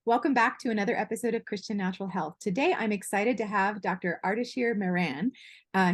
Welcome back to another episode of Christian Natural Health. Today, I'm excited to have Dr. Ardeshir Mehran.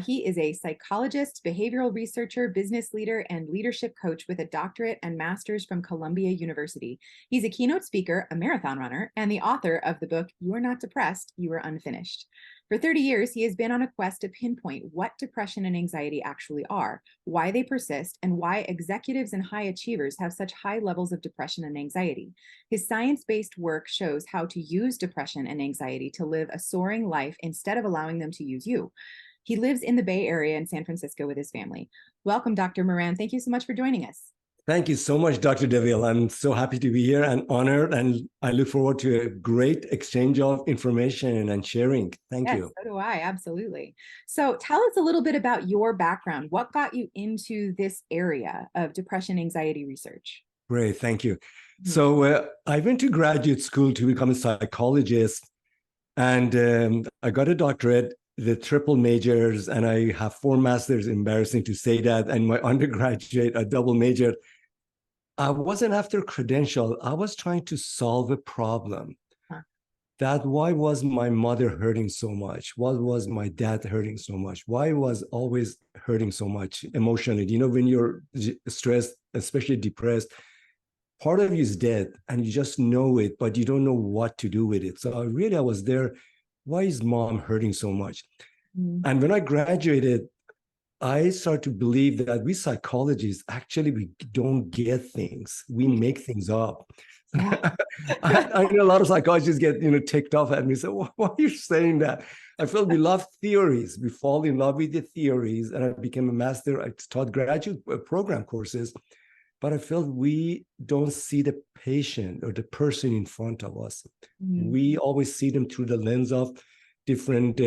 He is a psychologist, behavioral researcher, business leader, and leadership coach with a doctorate and master's from Columbia University. He's a keynote speaker, a marathon runner, and the author of the book, You Are Not Depressed, You Are Unfinished. For 30 years, he has been on a quest to pinpoint what depression and anxiety actually are, why they persist, and why executives and high achievers have such high levels of depression and anxiety. His science-based work shows how to use depression and anxiety to live a soaring life instead of allowing them to use you. He lives in the Bay Area in San Francisco with his family. Welcome, Dr. Mehran. Thank you so much for joining us. Thank you so much, Dr. Deville. I'm so happy to be here and honored, and I look forward to a great exchange of information and sharing. Thank you. So do I, absolutely. So tell us a little bit about your background. What got you into this area of depression anxiety research? Great, thank you. So I went to graduate school to become a psychologist, and I got a doctorate, the triple majors, and I have 4 masters, embarrassing to say that, and my undergraduate, a double major. I wasn't after credential. I was trying to solve a problem. That why was my mother hurting so much? Why was my dad hurting so much? Why was always hurting so much emotionally? You know, when you're stressed, especially depressed, part of you is dead and you just know it, but you don't know what to do with it. So I was there. Why is mom hurting so much? And when I graduated, I started to believe that we psychologists, actually, we don't get things. We make things up. I know a lot of psychologists get, ticked off at me. So why are you saying that? I felt we love theories. We fall in love with the theories. And I became a master. I taught graduate program courses. But I felt we don't see the patient or the person in front of us. We always see them through the lens of different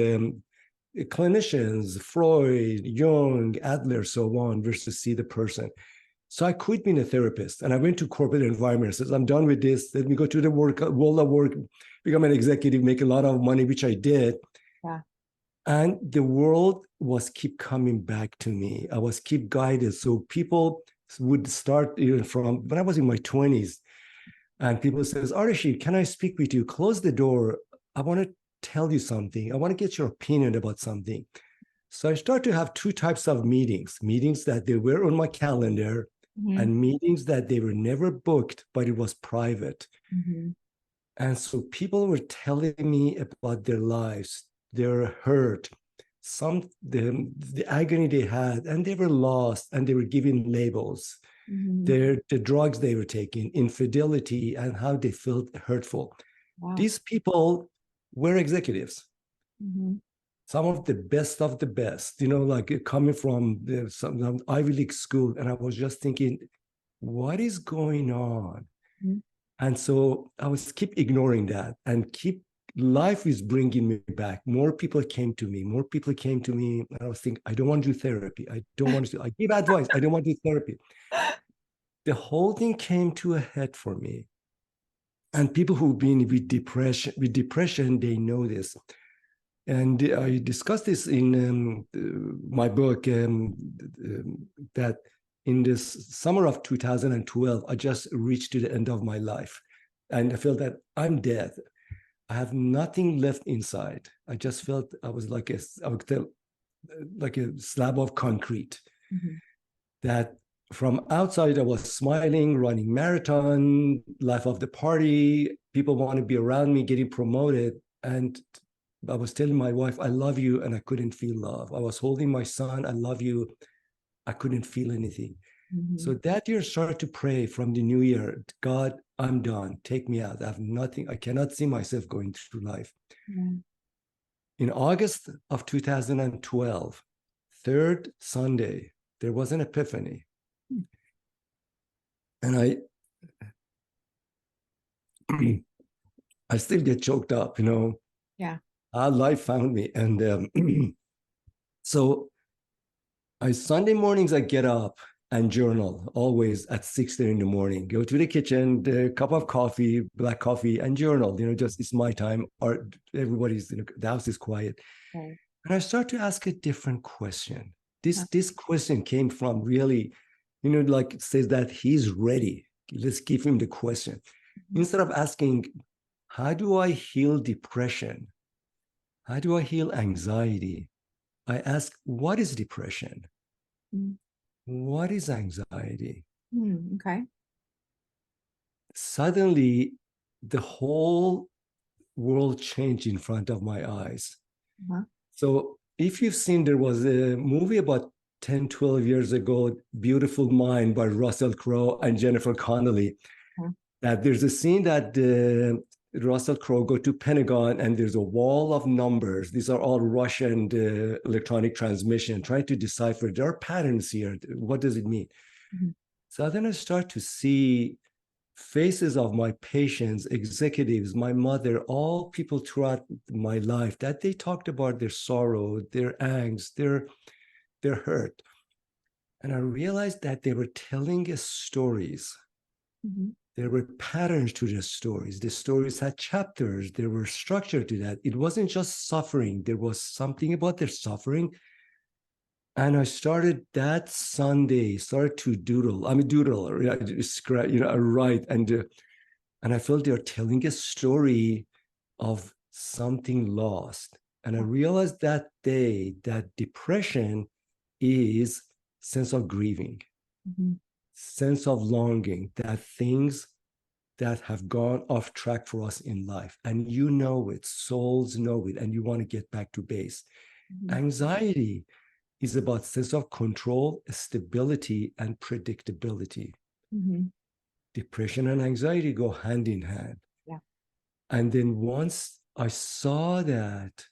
clinicians, Freud, Jung, Adler, so on, versus see the person. So I quit being a therapist and I went to corporate environment. I said, I'm done with this. Let me go to the world of work, become an executive, make a lot of money, which I did. Yeah. And the world was keep coming back to me. I was keep guided. So people would start even from when I was in my 20s, and people says, Ardeshir, can I speak with you? Close the door. I want to tell you something. I want to get your opinion about something. So I started to have 2 types of meetings that they were on my calendar and meetings that they were never booked, but it was private. And so people were telling me about their lives, their hurt, the agony they had, and they were lost, and they were given labels, the drugs they were taking, infidelity, and how they felt hurtful. Wow. These people were executives, some of the best, like coming from some Ivy League school. And I was just thinking, what is going on? And so I was keep ignoring that, and life is bringing me back. More people came to me. And I was thinking, I don't want to do therapy. I give advice. I don't want to do therapy. The whole thing came to a head for me. And people who've been with depression, they know this. And I discussed this in my book, that in this summer of 2012, I just reached to the end of my life. And I felt that I'm dead. I have nothing left inside. I just felt I was like a slab of concrete. That from outside, I was smiling, running marathon, life of the party. People want to be around me, getting promoted. And I was telling my wife, I love you, and I couldn't feel love. I was holding my son, I love you. I couldn't feel anything. So that year, started to pray from the new year, God, I'm done. Take me out. I have nothing. I cannot see myself going through life. In August of 2012, 3rd Sunday, there was an epiphany. And I still get choked up, Yeah. Life found me. And so Sunday mornings, I get up and journal, always at 6:30 in the morning. Go to the kitchen, the cup of coffee, black coffee, and journal. Just it's my time. Or everybody's, the house is quiet. Okay. And I start to ask a different question. This question came from really, like it says that he's ready. Let's give him the question. Instead of asking, how do I heal depression? How do I heal anxiety? I ask, what is depression? Mm. What is anxiety? Okay. Suddenly, the whole world changed in front of my eyes. Uh-huh. So if you've seen, there was a movie about 10, 12 years ago, Beautiful Mind by Russell Crowe and Jennifer Connelly, Uh-huh. that there's a scene that Russell Crowe go to Pentagon and there's a wall of numbers. These are all Russian electronic transmission, trying to decipher, there are patterns here. What does it mean? Mhm. So then I start to see faces of my patients, executives, my mother, all people throughout my life that they talked about their sorrow, their angst, their hurt. And I realized that they were telling us stories. Mhm. There were patterns to the stories. The stories had chapters. There were structure to that. It wasn't just suffering. There was something about their suffering. And I started that Sunday, started to doodle. I'm a doodler. I write and I felt they're telling a story of something lost. And I realized that day that depression is sense of grieving, Mhm. sense of longing, that things that have gone off track for us in life. And you know it, souls know it, and you want to get back to base. Mhm. Anxiety is about sense of control, stability, and predictability. Mhm. Depression and anxiety go hand in hand. Yeah. And then once I saw that,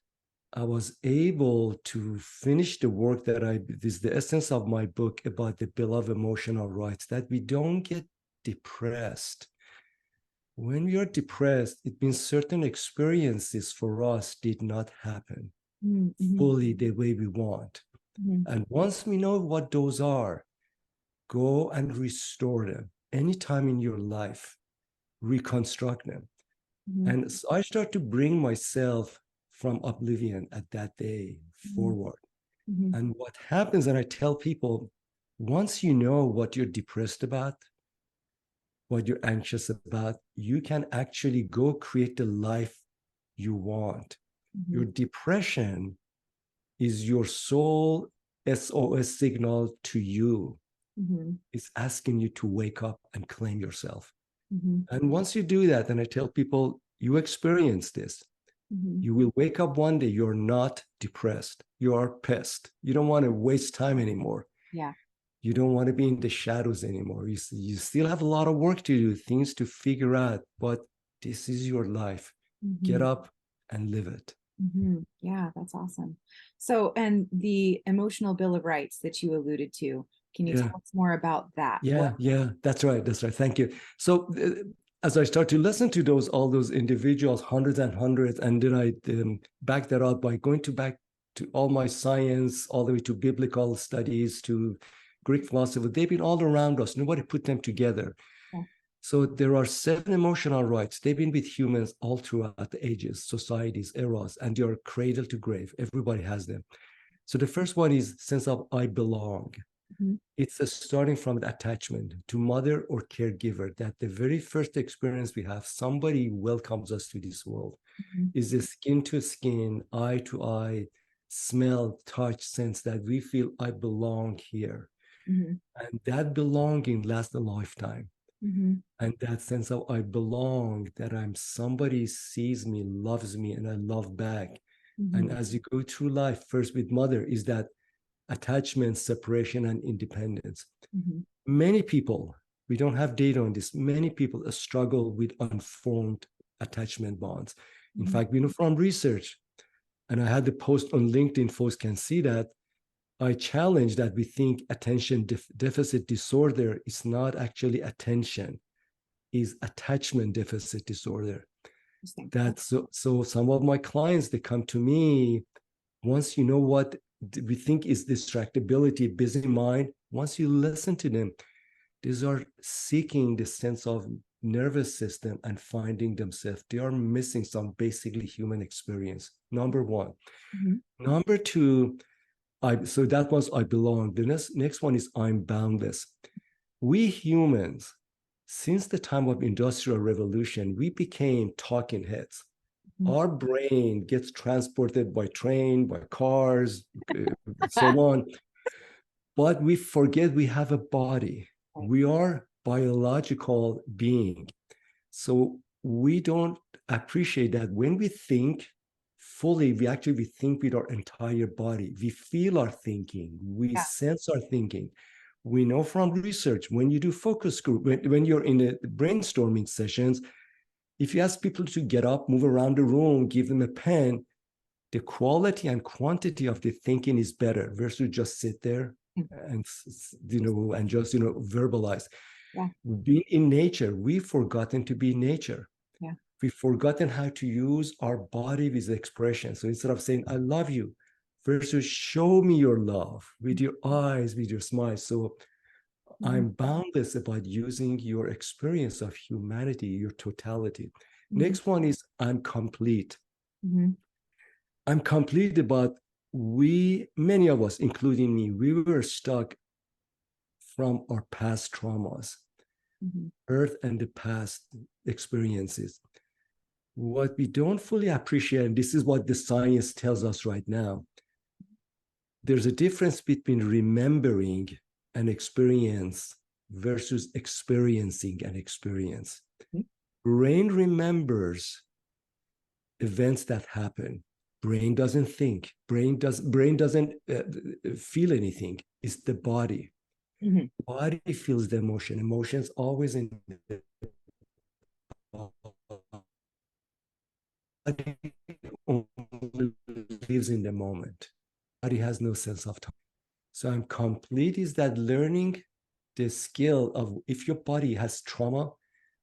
I was able to finish the work that this is the essence of my book about the Bill of Emotional Rights, that we don't get depressed. When we are depressed, it means certain experiences for us did not happen Mhm. fully the way we want. Mhm. And once we know what those are, go and restore them anytime in your life, reconstruct them. Mhm. And so I start to bring myself from oblivion at that day Mhm. forward. Mhm. And what happens, and I tell people, once you know what you're depressed about, what you're anxious about, you can actually go create the life you want. Your Mhm. depression is your soul SOS signal to you. Mhm. It's asking you to wake up and claim yourself. Mhm. And once you do that, and I tell people, you experience this. Mhm. You will wake up one day, you're not depressed. You are pissed. You don't want to waste time anymore. Yeah. You don't want to be in the shadows anymore. You still have a lot of work to do, things to figure out, but this is your life. Get Mhm. up and live it. Yeah, that's awesome. So, and the emotional bill of rights that you alluded to, can you Yeah. tell us more about that? What? Yeah, that's right. That's right. Thank you. So as I start to listen to all those individuals, hundreds and hundreds, and then I back that up by going back to all my science, all the way to biblical studies, to Greek philosophy. They've been all around us. Nobody put them together. Yeah. So there are 7 emotional rights. They've been with humans all throughout the ages, societies, eras, and they are cradle to grave. Everybody has them. So the first one is sense of I belong. Mhm. It's starting from attachment to mother or caregiver, that the very first experience we have, somebody welcomes us to this world, Mhm. is a skin to skin, eye to eye, smell, touch, sense that we feel I belong here. Mhm. And that belonging lasts a lifetime. Mhm. And that sense of I belong, that I'm somebody sees me, loves me, and I love back. And Mhm. as you go through life, first with mother, is that attachment, separation, and independence. Mhm. Many people, we don't have data on this, many people struggle with unformed attachment bonds. In Mhm. fact, we know from research, and I had the post on LinkedIn, folks can see that. I challenge that we think attention deficit disorder is not actually attention, is attachment deficit disorder. Interesting. That's so some of my clients, they come to me, once you know what we think is distractibility, busy mind, once you listen to them, these are seeking the sense of nervous system and finding themselves. They are missing some basically human experience. Number one. Mhm. Number two, so that was I belong. The next one is I'm boundless. We humans Since the time of Industrial Revolution, we became talking heads. Mhm. Our brain gets transported by train, by cars, so on. But we forget we have a body. Right. We are biological being. So we don't appreciate that when we think fully, we think with our entire body. We feel our thinking. We Yeah. sense our thinking. We know from research, when you do focus group, when you're in a brainstorming sessions, if you ask people to get up, move around the room, give them a pen, the quality and quantity of the thinking is better versus just sit there and and just verbalize. Yeah. Being in nature, we've forgotten to be in nature. Yeah. We've forgotten how to use our body with expression. So instead of saying I love you versus show me your love with your eyes, with your smile. So I'm boundless about using your experience of humanity, your totality. Next one is I'm complete. I'm complete about many of us, including me, we were stuck from our past traumas, Earth and the past experiences. What we don't fully appreciate, and this is what the science tells us right now, there's a difference between remembering an experience versus experiencing an experience. Brain remembers events that happen. Brain doesn't think. Brain doesn't feel anything. It's the body. Body feels the emotion. Emotions always in the body only lives in the moment. Body has no sense of time. So I'm complete is that learning the skill of if your body has trauma,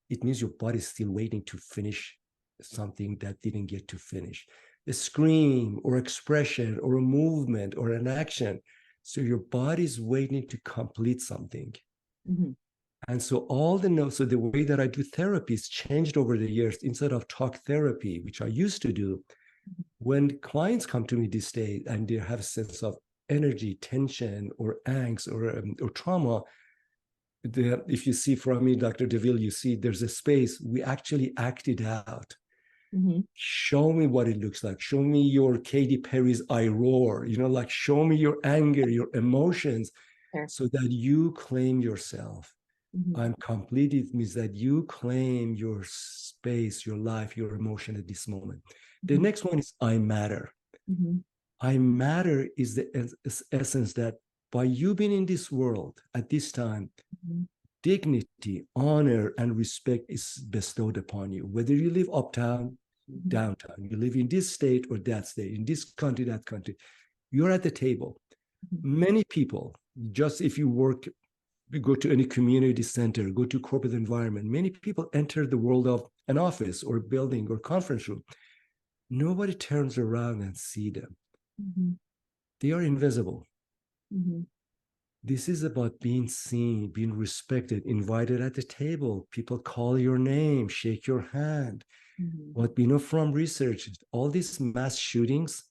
it means your body is still waiting to finish something that didn't get to finish. A scream or expression or a movement or an action. So your body is waiting to complete something. And so so the way that I do therapy has changed over the years. Instead of talk therapy, which I used to do, when clients come to me these days and they have a sense of energy, tension, or angst, or trauma, if you see from me, Dr. DeVille, you see there's a space. We actually act it out. Show me what it looks like. Show me your Katy Perry's I roar, like show me your anger, your emotions, so that you claim yourself. I'm complete. It means that you claim your space, your life, your emotion at this moment. The next one is I matter. I matter is the essence that by you being in this world at this time, dignity, honor, and respect is bestowed upon you. Whether you live uptown, downtown, you live in this state or that state, in this country, that country, you're at the table. Many people, just if you go to any community center, go to corporate environment, many people enter the world of an office or building or conference room. Nobody turns around and see them. They are invisible. This is about being seen, being respected, invited at the table. People call your name, shake your hand. What we know from research, all these mass shootings,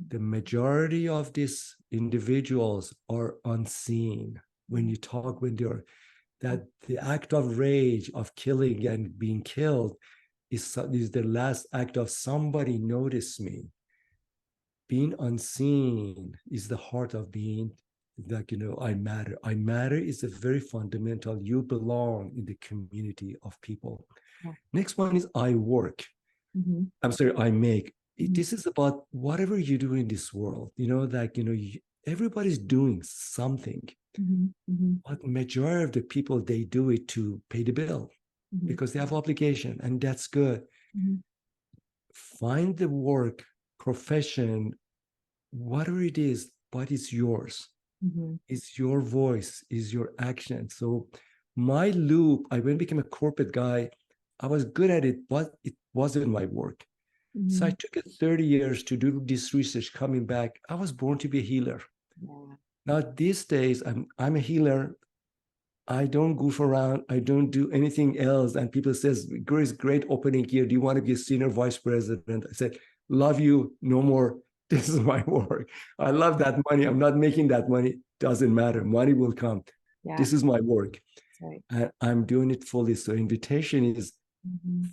the majority of these individuals are unseen. When you talk, that the act of rage, of killing and being killed is the last act of somebody noticed me. Being unseen is the heart of being I matter. I matter is a very fundamental. You belong in the community of people. Next one is I work. I'm sorry, I make. This is about whatever you do in this world. Everybody's doing something. But majority of the people, they do it to pay the bill because they have obligation, and that's good. Find the work, profession, whatever it is, but it's yours. It's your voice, is your action. So my loop, when I became a corporate guy, I was good at it, but it wasn't my work. So I took it 30 years to do this research. Coming back, I was born to be a healer. Now these days, I'm a healer. I don't goof around. I don't do anything else. And people says, Grace, great opening here. Do you want to be a senior vice president? I said, love you, no more. This is my work. I love that money. I'm not making that money. Doesn't matter. Money will come. This is my work. Right. And I'm doing it fully. So invitation is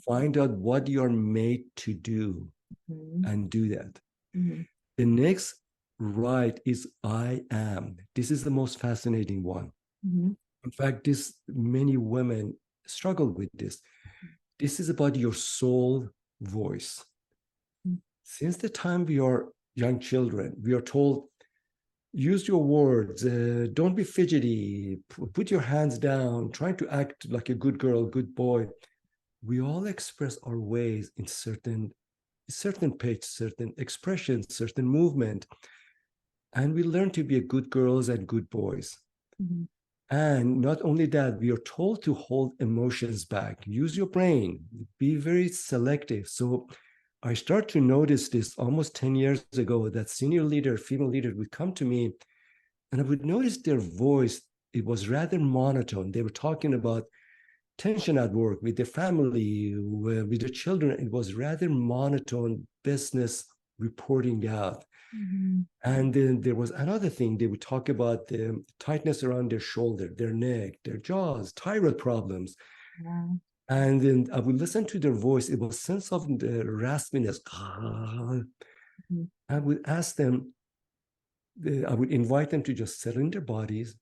find out what you're made to do and do that. The next right is I am. This is the most fascinating one. In fact, many women struggle with this. This is about your soul voice. Since the time we are young children, we are told, use your words, don't be fidgety, put your hands down, try to act like a good girl, good boy. We all express our ways in certain pitch, certain expressions, certain movement. And we learn to be good girls and good boys. And not only that, we are told to hold emotions back, use your brain, be very selective. So I start to notice this almost 10 years ago, that senior leader, female leader would come to me and I would notice their voice. It was rather monotone. They were talking about tension at work, with their family, with their children. It was rather monotone business reporting out. And then there was another thing. They would talk about the tightness around their shoulder, their neck, their jaws, thyroid problems. And then I would listen to their voice. It was sense of the raspiness. I would ask them, I would invite them to just settle in their bodies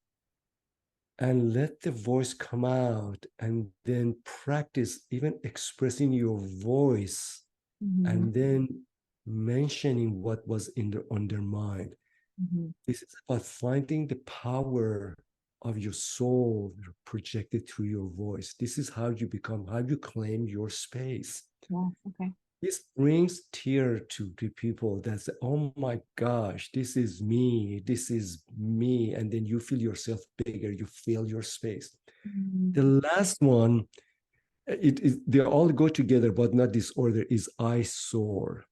and let the voice come out, and then practice even expressing your voice and then mentioning what was on their mind. This is about finding the power of your soul projected through your voice. This is how you claim your space. Okay. This brings tears to people that say, oh my gosh, this is me. And then you feel yourself bigger, you feel your space. The last one, they all go together, but not disorder, is I soar.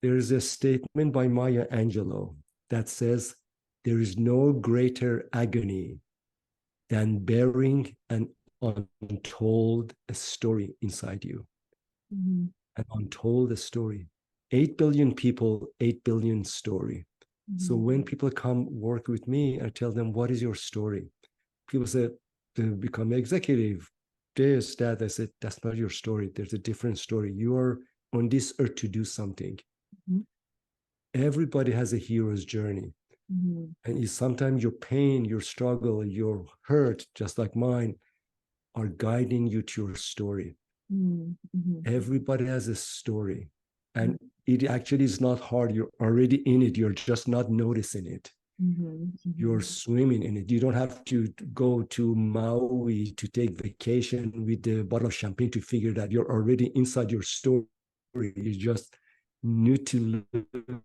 There's a statement by Maya Angelou that says, there is no greater agony than bearing an untold story inside you. An untold story. 8 billion people, 8 billion story. So when people come work with me, I tell them, what is your story? People say, they become executive, this, that. I said, that's not your story. There's a different story. You are on this earth to do something. Everybody has a hero's journey. And sometimes your pain, your struggle, your hurt, just like mine, are guiding you to your story. Everybody has a story. And it actually is not hard. You're already in it. You're just not noticing it. You're swimming in it. You don't have to go to Maui to take vacation with a bottle of champagne to figure that you're already inside your story. You just need to live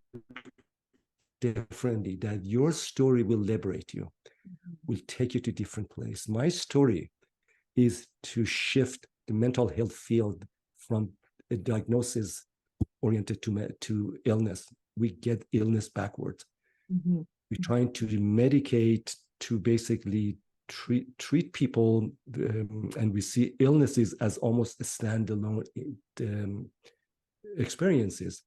differently, that your story will liberate you, will take you to a different place. My story is to shift the mental health field from a diagnosis oriented to illness. We get illness backwards. We're trying to medicate to basically treat people, and we see illnesses as almost a standalone experiences.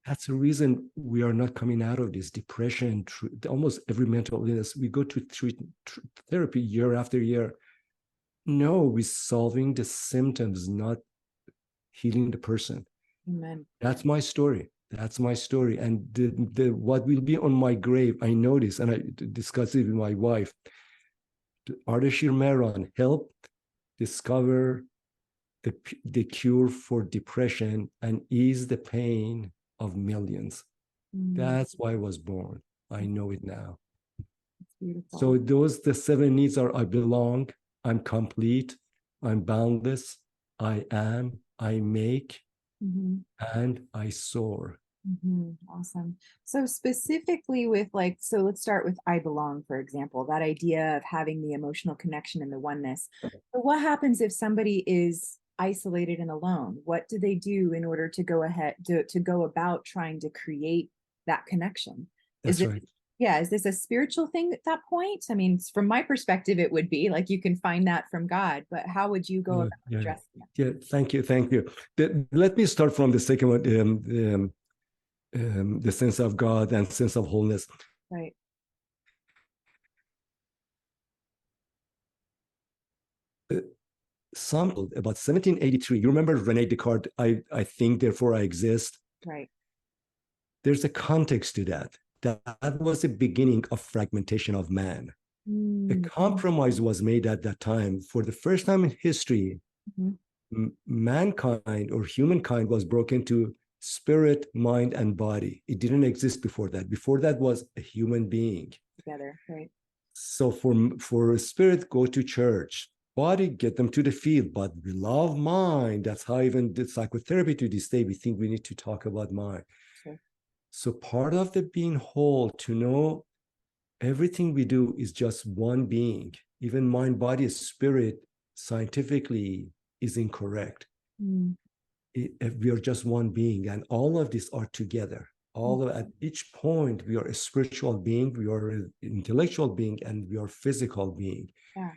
That's the reason we are not coming out of this depression. Almost every mental illness, we go to therapy year after year. No, we're solving the symptoms, not healing the person. Amen. That's my story. That's my story. And what will be on my grave, I know this, and I discussed it with my wife. Ardeshir Mehran helped discover the cure for depression and ease the pain of millions. That's why I was born. I know it now. Beautiful. So the 7 needs are: I belong, I'm complete, I'm boundless, I am, I make, and I soar. Awesome. So specifically with so let's start with I belong, for example, that idea of having the emotional connection and the oneness. But what happens if somebody is isolated and alone? What do they do in order to go ahead to go about trying to create that connection? That's right. Yeah, is this a spiritual thing at that point? I mean, from my perspective, it would be like you can find that from God, but how would you go about addressing that? Yeah, thank you. Let me start from the second one, the sense of God and sense of wholeness. Right. some about 1783. You remember Rene Descartes? I think, therefore I exist. Right. There's a context to that. That was the beginning of fragmentation of man. A compromise was made at that time. For the first time in history, mankind or humankind was broken to spirit, mind, and body. It didn't exist before that. Before that was a human being. Together, right. So for spirit, go to church. Body, get them to the field. But we love mind. That's how even the psychotherapy to this day, we think we need to talk about mind. Sure. So part of the being whole, to know everything we do is just one being. Even mind, body, spirit, scientifically is incorrect. We are just one being, and all of these are together. At each point, we are a spiritual being, we are an intellectual being, and we are physical being. Yeah.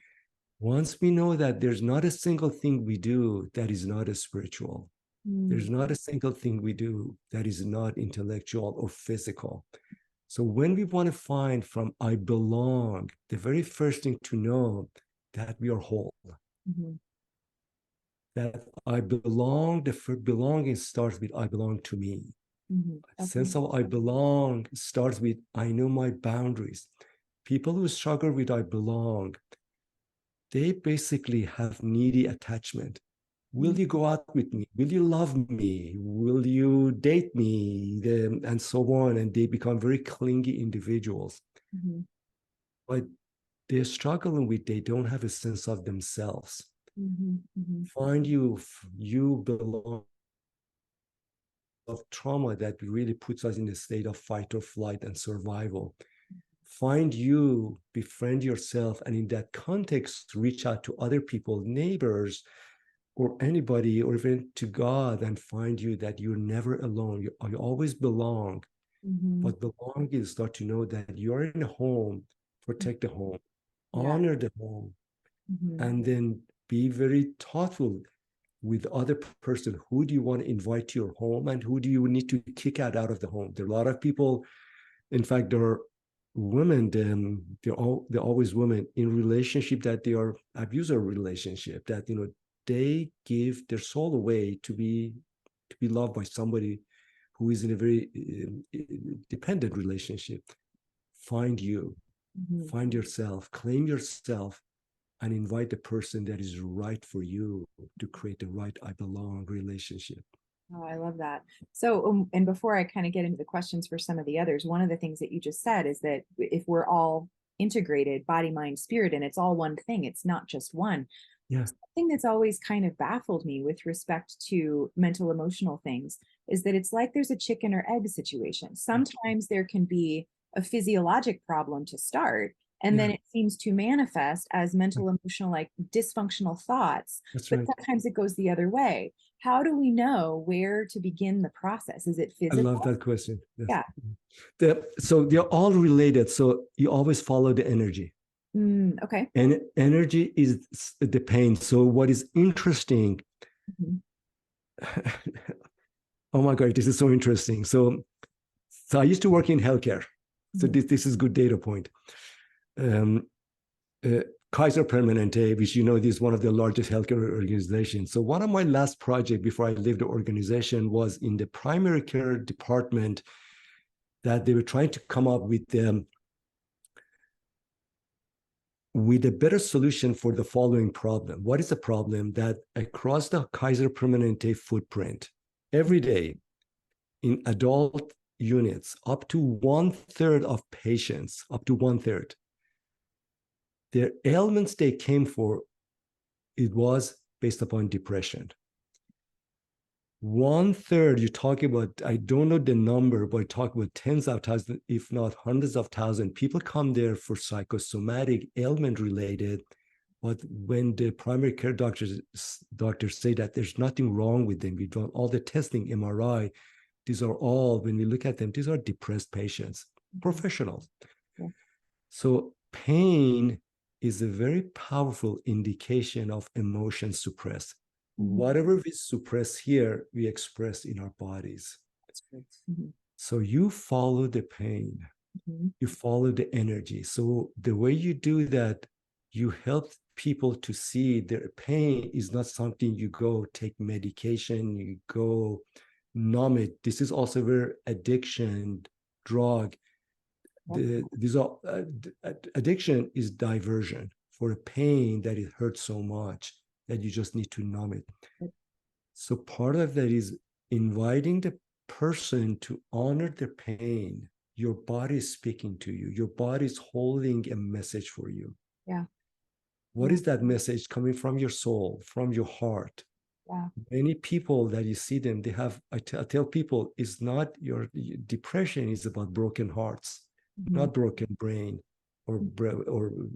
Once we know that there's not a single thing we do that is not a spiritual, there's not a single thing we do that is not intellectual or physical. So when we want to find from I belong, the very first thing to know that we are whole. That I belong, the belonging starts with I belong to me. A sense of I belong starts with I know my boundaries. People who struggle with I belong, they basically have needy attachment. Will you go out with me? Will you love me? Will you date me? And so on. And they become very clingy individuals. But they're struggling with, they don't have a sense of themselves. Find you belong of trauma that really puts us in a state of fight or flight and survival. Find you, befriend yourself, and in that context, reach out to other people, neighbors, or anybody, or even to God, and find you that you're never alone. You always belong. But belong is start to know that you're in a home, protect the home, honor the home, and then be very thoughtful with other person. Who do you want to invite to your home, and who do you need to kick out of the home? There are a lot of people, in fact, there are women, they're always women in relationship that they are abuser relationship, that they give their soul away to be loved by somebody who is in a very dependent relationship. Find you, find yourself, claim yourself, and invite the person that is right for you to create the right I belong relationship. Oh, I love that. So, and before I kind of get into the questions for some of the others, one of the things that you just said is that if we're all integrated, body, mind, spirit, and it's all one thing, it's not just one. Yeah. Something that's always kind of baffled me with respect to mental emotional things is that it's like there's a chicken or egg situation. Sometimes there can be a physiologic problem to start, and then it seems to manifest as mental emotional, like dysfunctional thoughts. That's but right. sometimes it goes the other way. How do we know where to begin the process? Is it physical? I love that question. Yes. Yeah. So they're all related. So you always follow the energy. Okay. And energy is the pain. So what is interesting, oh my God, this is so interesting. So I used to work in healthcare. So this is good data point. Kaiser Permanente, which is one of the largest healthcare organizations. So one of my last projects before I left the organization was in the primary care department, that they were trying to come up with a better solution for the following problem. What is the problem? That across the Kaiser Permanente footprint, every day in adult units, up to 1/3 of patients, up to 1/3, their ailments they came for, it was based upon depression. 1/3, you're talking about, I don't know the number, but talk about tens of thousands, if not hundreds of thousands. People come there for psychosomatic ailment related, but when the primary care doctors say that there's nothing wrong with them, we've done all the testing, MRI, these are all, when we look at them, these are depressed patients, professionals. Yeah. So pain is a very powerful indication of emotion suppressed. Whatever we suppress here, we express in our bodies. That's great. So you follow the pain, you follow the energy. So the way you do that, you help people to see their pain is not something you go take medication, you go numb it. This is also where addiction, drug, these are addiction is diversion for a pain that it hurts so much that you just need to numb it. So part of that is inviting the person to honor their pain. Your body is speaking to you. Your body is holding a message for you. Yeah. What is that message coming from your soul, from your heart? Yeah. Many people that you see them, they have, I tell people, it's not your depression is about broken hearts, not broken brain or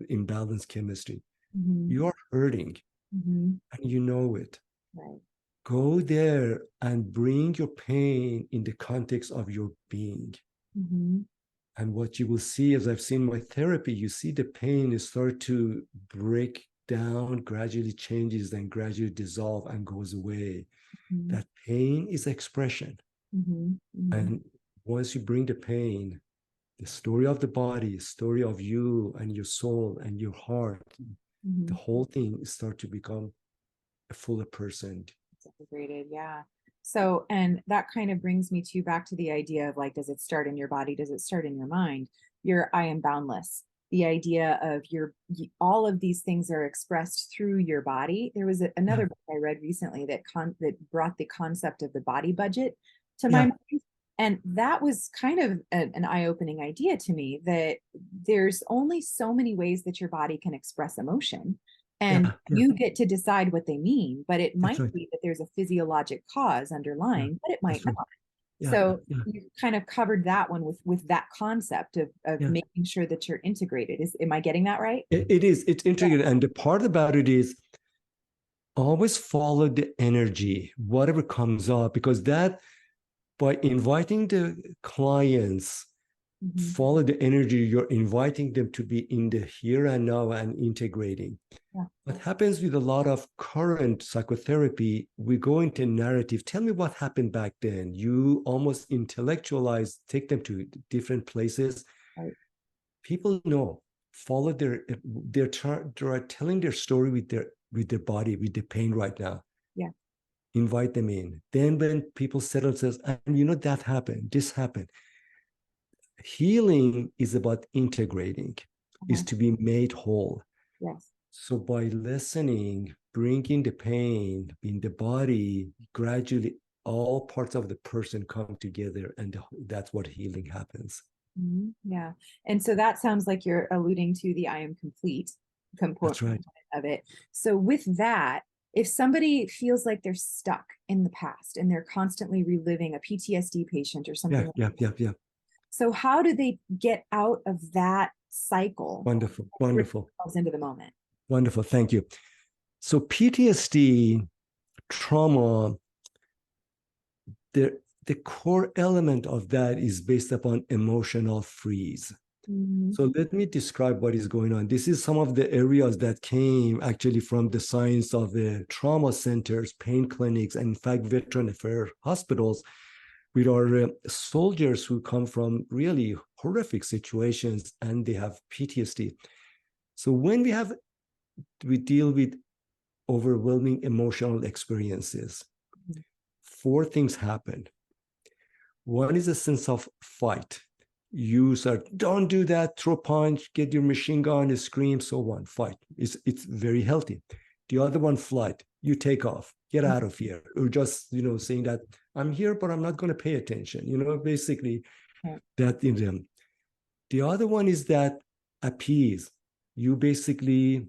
imbalanced chemistry. You are hurting and you know it. Right. Go there and bring your pain in the context of your being. And what you will see, as I've seen my therapy, you see the pain is start to break down, gradually changes, then gradually dissolve and goes away. That pain is expression. And once you bring the pain, the story of the body, story of you and your soul and your heart, the whole thing start to become a fuller person. Integrated, yeah. So, and that kind of brings me to back to the idea of like, does it start in your body? Does it start in your mind? Your I am boundless. The idea of all of these things are expressed through your body. There was another book I read recently that brought the concept of the body budget to my mind. And that was kind of an eye-opening idea to me, that there's only so many ways that your body can express emotion. And you get to decide what they mean, but it might be that there's a physiologic cause underlying, but it might not. So you kind of covered that one with that concept of making sure that you're integrated. Am I getting that right? It is. It's integrated. And the part about it is always follow the energy, whatever comes up, because that, by inviting the clients, follow the energy, you're inviting them to be in the here and now and integrating. What happens with a lot of current psychotherapy, we go into narrative. Tell me what happened back then. You almost intellectualize, take them to different places. People know, follow they're telling their story with their body, with the pain right now. Invite them in. Then when people settle, says, and you know, that happened, this happened. Healing is about integrating, is to be made whole. So by listening, bringing the pain in the body, gradually all parts of the person come together, and that's what healing happens. Yeah. And so that sounds like you're alluding to the I am complete component of it. So with that, if somebody feels like they're stuck in the past and they're constantly reliving a PTSD patient or something so how do they get out of that cycle? Wonderful. Into the moment. Wonderful. Thank you. So PTSD, trauma, the core element of that is based upon emotional freeze. So let me describe what is going on. This is some of the areas that came actually from the science of the trauma centers, pain clinics, and in fact, veteran affairs hospitals, with our soldiers who come from really horrific situations and they have PTSD. So when we deal with overwhelming emotional experiences, four things happen. One is a sense of fight. You start, don't do that, throw a punch, get your machine gun, scream, so on, fight. It's very healthy. The other one, flight. You take off, get out of here. Or just, saying that I'm here, but I'm not going to pay attention, basically that in them. The other one is that appease. You basically,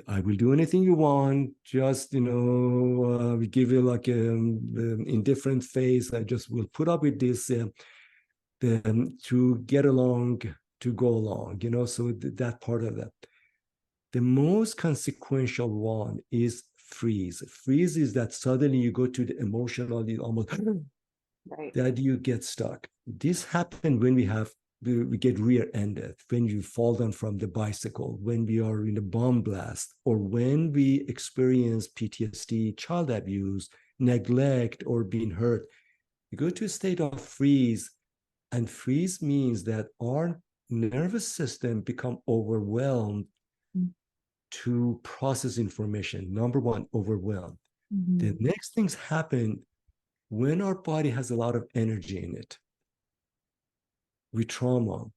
I will do anything you want, just, we give you like an indifferent face. I just will put up with this to get along, to go along, so that part of that. The most consequential one is freeze. Freeze is that suddenly you go to the emotional, almost that you get stuck. This happened when we get rear-ended, when you fall down from the bicycle, when we are in a bomb blast, or when we experience PTSD, child abuse, neglect, or being hurt. You go to a state of freeze, and freeze means that our nervous system become overwhelmed to process information. Number one, overwhelmed. The Mhm. next things happen when our body has a lot of energy in it. With trauma,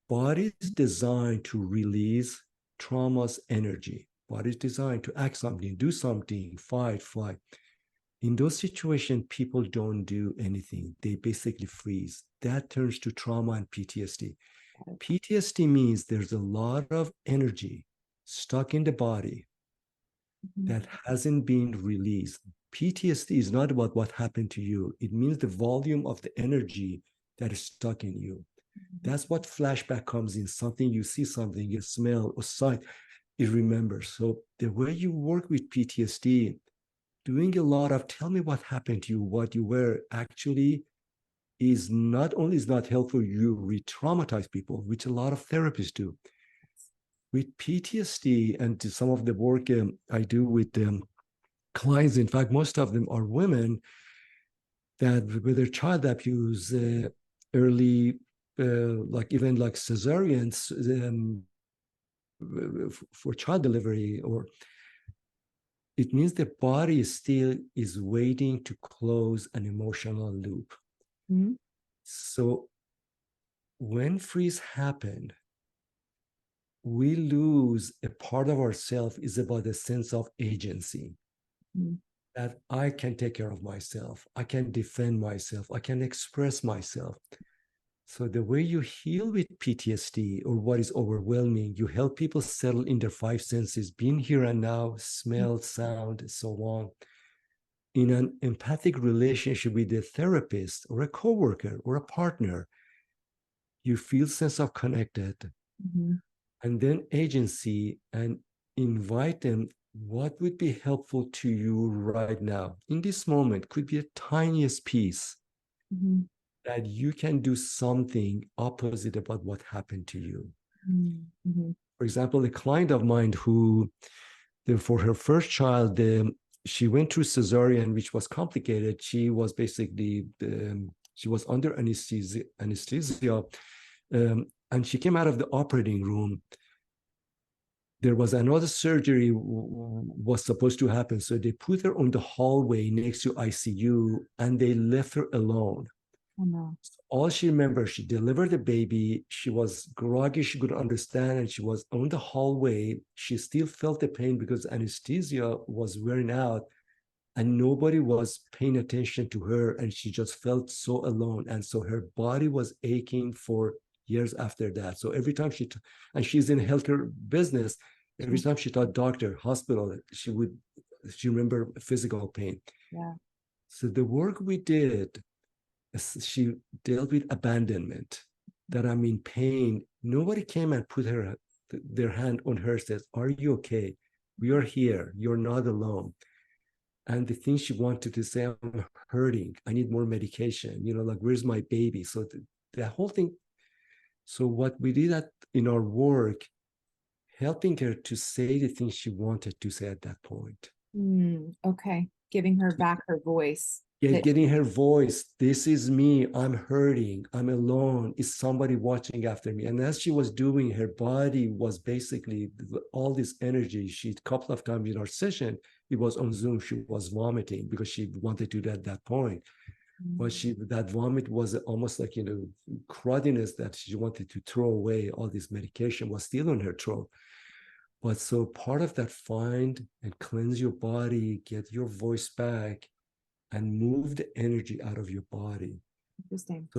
body is designed to release trauma's energy. Body is designed to act something, do something, fight, flight. In those situations, people don't do anything. They basically freeze. That turns to trauma and PTSD. PTSD means there's a lot of energy stuck in the body Mhm. that hasn't been released. PTSD is not about what happened to you. It means the volume of the energy that is stuck in you. That's what flashback comes in. Something you see, something you smell or sight, it remembers. So the way you work with PTSD, doing a lot of tell me what happened to you, what you were, actually is not only is not helpful, you re-traumatize people, which a lot of therapists do. With PTSD and some of the work I do with clients, in fact, most of them are women that with their child abuse, early, like even like cesareans for child delivery, or it means the body still is waiting to close an emotional loop. Mhm. So when freeze happened, we lose a part of ourself is about a sense of agency. Mhm. That I can take care of myself, I can defend myself, I can express myself. So the way you heal with PTSD or what is overwhelming, you help people settle in their five senses, being here and now, smell, sound, so on. In an empathic relationship with a therapist or a coworker or a partner, you feel sense of connected, Mhm. and then agency, and invite them what would be helpful to you right now in this moment. Could be a tiniest piece Mhm. that you can do something opposite about what happened to you. Mhm. For example, a client of mine who for her first child, she went through cesarean, which was complicated. She was basically she was under anesthesia, and she came out of the operating room. There was another surgery was supposed to happen. So they put her on the hallway next to ICU and they left her alone. Oh no. All she remembers, she delivered the baby. She was groggy. She couldn't understand. And she was on the hallway. She still felt the pain because anesthesia was wearing out and nobody was paying attention to her. And she just felt so alone. And so her body was aching for years after that. So every time and she's in healthcare business, every time she thought doctor, hospital, she remember physical pain. Yeah. So the work we did, she dealt with abandonment, that I'm in pain. Nobody came and put their hand on her, says, are you okay? We are here. You're not alone. And the thing she wanted to say, I'm hurting. I need more medication. Like, where's my baby? So the whole thing. So what we did in our work, helping her to say the things she wanted to say at that point. Okay. Giving her back her voice. Getting her voice. This is me. I'm hurting. I'm alone. Is somebody watching after me? And as she was doing, her body was basically all this energy. She, a couple of times in our session, it was on Zoom, she was vomiting because she wanted to do that at that point. But that vomit was almost like, crudiness that she wanted to throw away. All this medication was still on her throat. But so part of that, find and cleanse your body, get your voice back, and move the energy out of your body. Interesting.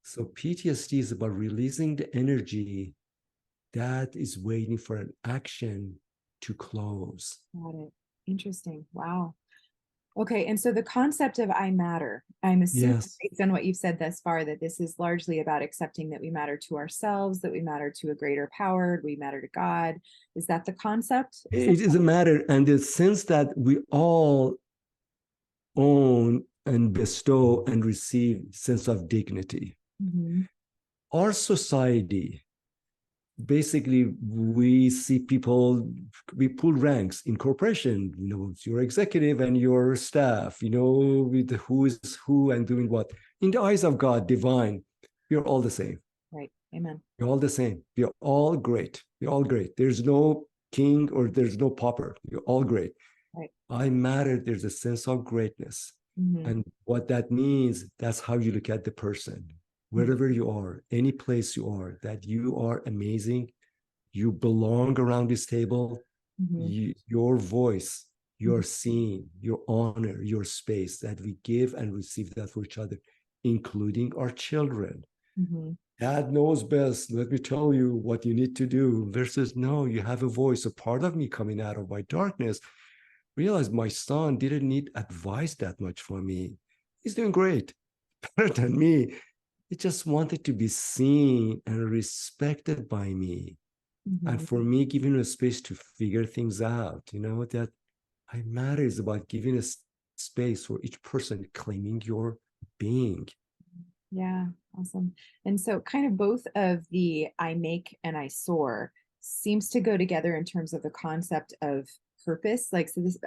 So PTSD is about releasing the energy that is waiting for an action to close. Got it. Interesting. Wow. Okay. And so the concept of I matter, I'm assuming Yes. based on what you've said thus far, that this is largely about accepting that we matter to ourselves, that we matter to a greater power, we matter to God. Is that the concept? It is a matter, and the sense that we all own and bestow and receive sense of dignity. Mhm. Our society, basically, we see people, we pull ranks in corporation, your executive and your staff, with who is who and doing what. In the eyes of God, divine, we're all the same. Right. Amen. We're all the same. We're all great. We're all great. There's no king or there's no pauper. You're all great. Right. I matter. There's a sense of greatness. And what that means, that's how you look at the person, wherever you are, any place you are, that you are amazing. You belong around this table. Your voice, your seen, your honor, your space, that we give and receive that for each other, including our children. Dad knows best. Let me tell you what you need to do. Versus, no, you have a voice. A part of me coming out of my darkness realized my son didn't need advice that much from me. He's doing great, better than me. He just wanted to be seen and respected by me. And for me, giving a space to figure things out, that I matter is about giving a space for each person claiming your being. Yeah, awesome. And so kind of both of the I make and I soar seems to go together in terms of the concept of purpose. Like, so this,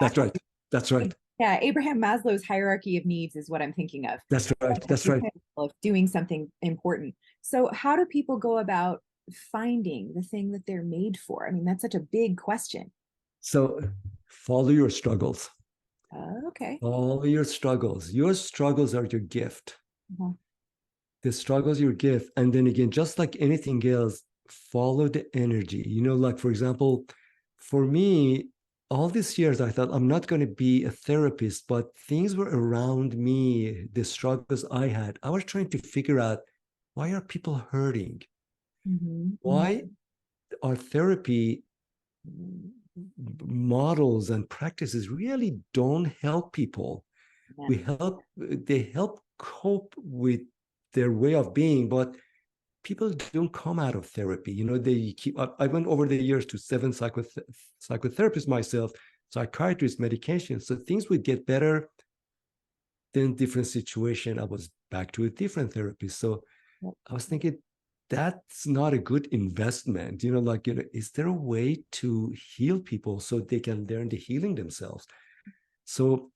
That's right. That's right. Yeah, Abraham Maslow's hierarchy of needs is what I'm thinking of. That's right. That's right. Of doing something important. So how do people go about finding the thing that they're made for? I mean, that's such a big question. So follow your struggles. Okay. Follow your struggles. Your struggles are your gift. The struggles your gift. And then again, just like anything else, follow the energy. Like, for example, for me, all these years, I thought I'm not going to be a therapist, but things were around me, the struggles I had. I was trying to figure out, why are people hurting? Why are therapy models and practices really don't help people? They help cope with their way of being, but people don't come out of therapy. I went over the years to 7 psychotherapists myself, psychiatrists, medications. So things would get better. Then different situation, I was back to a different therapist. So I was thinking, that's not a good investment. Is there a way to heal people so they can learn the healing themselves? So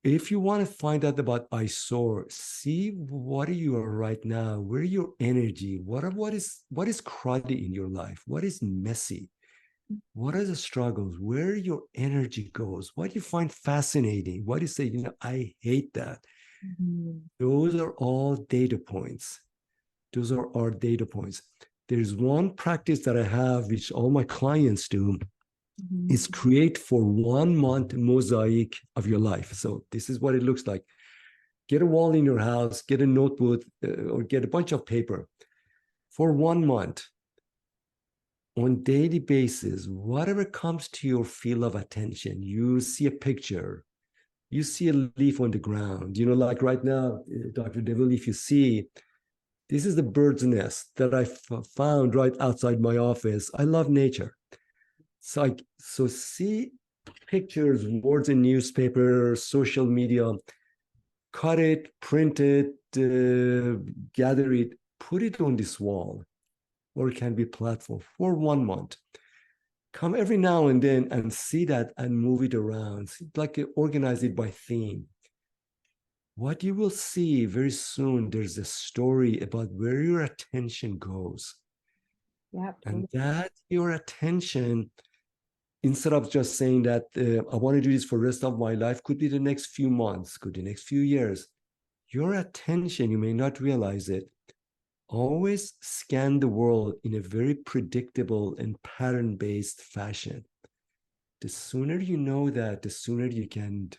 if you want to find out about I soar, see what you are right now, where your energy, what is cruddy in your life, what is messy, what are the struggles, where your energy goes, what you find fascinating, what you say, I hate that. Those are all data points. Those are our data points. There's one practice that I have, which all my clients do, is create for 1 month mosaic of your life. So this is what it looks like. Get a wall in your house, get a notebook, or get a bunch of paper. For 1 month, on daily basis, whatever comes to your field of attention, you see a picture, you see a leaf on the ground. Like right now, Dr. Devil, if you see, this is the bird's nest that I found right outside my office. I love nature. So see pictures, words in newspaper, social media, cut it, print it, gather it, put it on this wall, or it can be a platform for 1 month. Come every now and then and see that and move it around. Like organize it by theme. What you will see very soon, there's a story about where your attention goes. And that your attention, instead of just saying that I want to do this for the rest of my life, could be the next few months, could be the next few years. Your attention, you may not realize it, always scan the world in a very predictable and pattern-based fashion. The sooner you know that, the sooner you can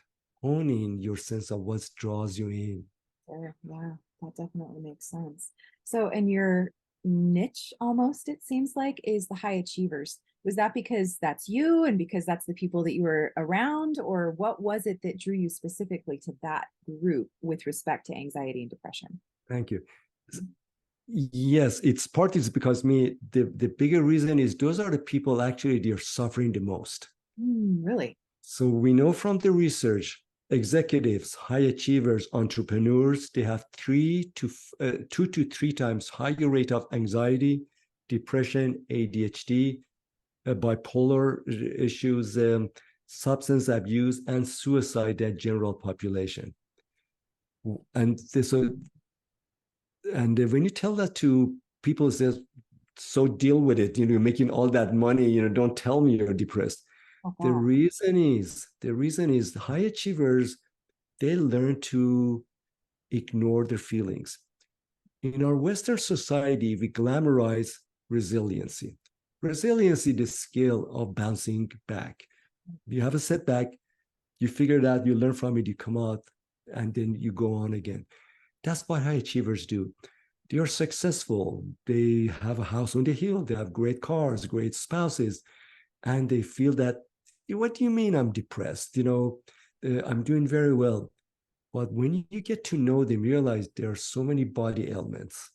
hone in your sense of what draws you in. Sure. Yeah, that definitely makes sense. So, and your niche almost, it seems like, is the high achievers. Was that because that's you and because that's the people that you were around, or what was it that drew you specifically to that group with respect to anxiety and depression? Thank you. Yes, it's partly because the bigger reason is those are the people actually they're suffering the most. Really? So we know from the research, executives, high achievers, entrepreneurs, they have 2 to 3 times higher rate of anxiety, depression, ADHD, bipolar issues, substance abuse, and suicide than general population. And when you tell that to people, says so deal with it. You're making all that money, don't tell me you're depressed. Oh, The wow. reason is the high achievers, they learn to ignore their feelings. In our Western society, we glamorize resiliency. Resiliency, the skill of bouncing back. You have a setback, you figure it out, you learn from it, you come out, and then you go on again. That's what high achievers do. They are successful. They have a house on the hill. They have great cars, great spouses, and they feel that, what do you mean I'm depressed? I'm doing very well. But when you get to know them, realize there are so many body ailments.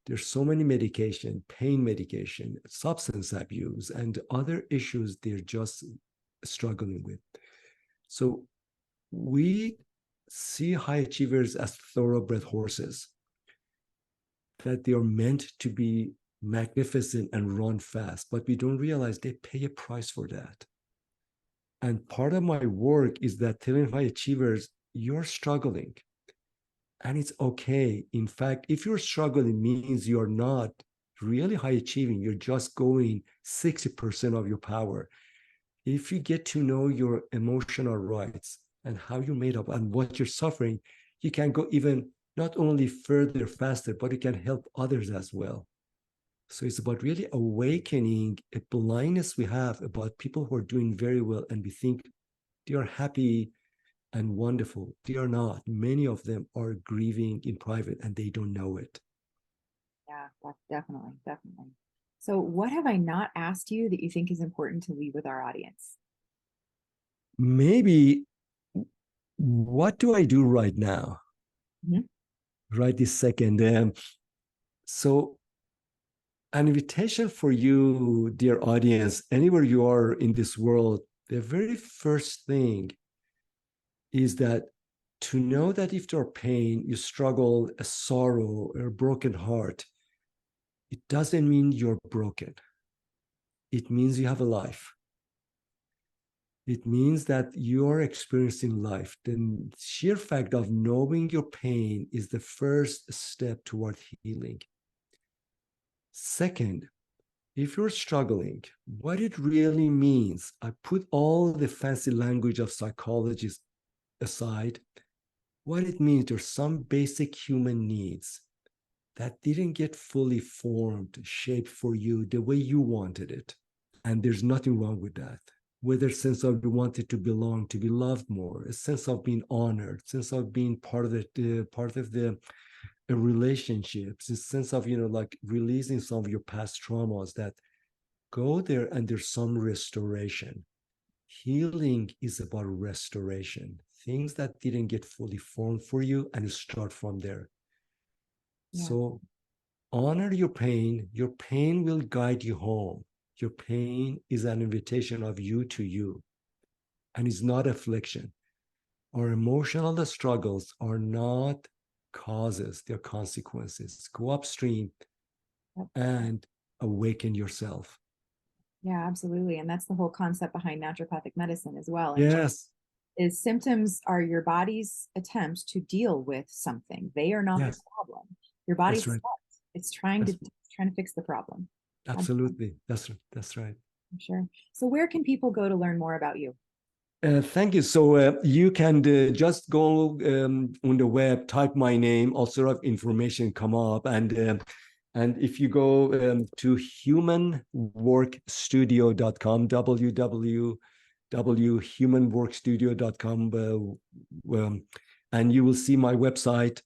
There's so many medication, pain medication, substance abuse, and other issues they're just struggling with. So we see high achievers as thoroughbred horses, that they are meant to be magnificent and run fast, but we don't realize they pay a price for that. And part of my work is that telling high achievers, you're struggling and it's okay. In fact, if you're struggling, means you're not really high achieving, you're just going 60% of your power. If you get to know your emotional rights and how you're made up and what you're suffering, you can go even not only further, faster, but you can help others as well. So it's about really awakening a blindness we have about people who are doing very well, and we think they are happy and wonderful. They are not. Many of them are grieving in private and they don't know it. Yeah, that's definitely. So what have I not asked you that you think is important to leave with our audience? Maybe, what do I do right now? Mhm. Right this second. So an invitation for you, dear audience, anywhere you are in this world, the very first thing is that to know that if there are pain, you struggle, a sorrow, or a broken heart, it doesn't mean you're broken. It means you have a life. It means that you are experiencing life. The sheer fact of knowing your pain is the first step toward healing. Second, if you're struggling, what it really means, I put all the fancy language of psychologists aside. What it means, there's some basic human needs that didn't get fully formed, shaped for you the way you wanted it. And there's nothing wrong with that. Whether sense of you wanted to belong, to be loved more, a sense of being honored, sense of being part of the relationships, a sense of, like releasing some of your past traumas, that go there, and there's some restoration. Healing is about restoration, things that didn't get fully formed for you, and you start from there. Yeah. So honor your pain. Your pain will guide you home. Your pain is an invitation of you to you, and it's not affliction. Our emotional struggles are not causes, they're consequences. Go upstream Yep. and awaken yourself. Yeah, absolutely. And that's the whole concept behind naturopathic medicine as well. And Yes. is symptoms are your body's attempts to deal with something. They are not the Yes. problem. Your That's body's right. stuck. It's trying That's, to fix the problem. I'm absolutely. That's right. sure. So where can people go to learn more about you? Thank you. So you can just go on the web, type my name, all sort of information come up, and if you go to humanworkstudio.com, www.humanworkstudio.com, and you will see my website.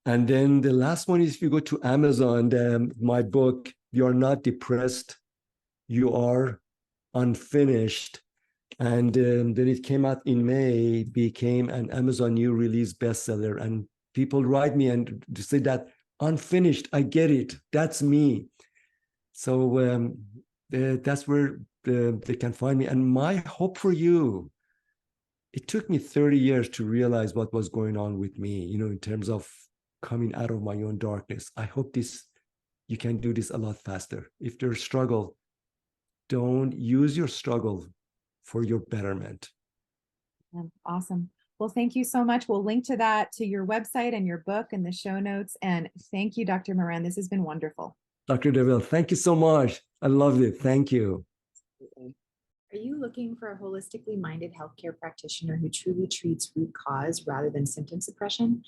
And then the last one is, if you go to Amazon, my book, You're Not Depressed, You Are Unfinished. And then it came out in May, became an Amazon new release bestseller. And people write me and say that, unfinished, I get it. That's me. So that's where they can find me. And my hope for you, it took me 30 years to realize what was going on with me, in terms of coming out of my own darkness. I hope you can do this a lot faster. If there's struggle, don't use your struggle for your betterment. Awesome. Well, thank you so much. We'll link to that, to your website and your book in the show notes. And thank you, Dr. Mehran. This has been wonderful. Dr. DeVille, thank you so much. I loved it. Thank you. Are you looking for a holistically minded healthcare practitioner who truly treats root cause rather than symptom suppression?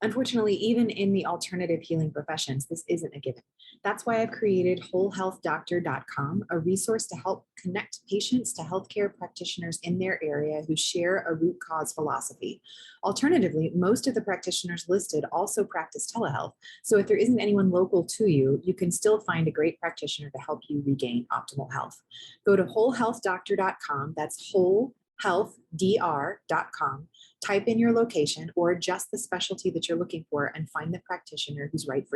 Unfortunately, even in the alternative healing professions, this isn't a given. That's why I've created wholehealthdoctor.com, a resource to help connect patients to healthcare practitioners in their area who share a root cause philosophy. Alternatively, most of the practitioners listed also practice telehealth. So if there isn't anyone local to you, you can still find a great practitioner to help you regain optimal health. Go to wholehealthdoctor.com. That's wholehealthdr.com. Type in your location or just the specialty that you're looking for and find the practitioner who's right for you.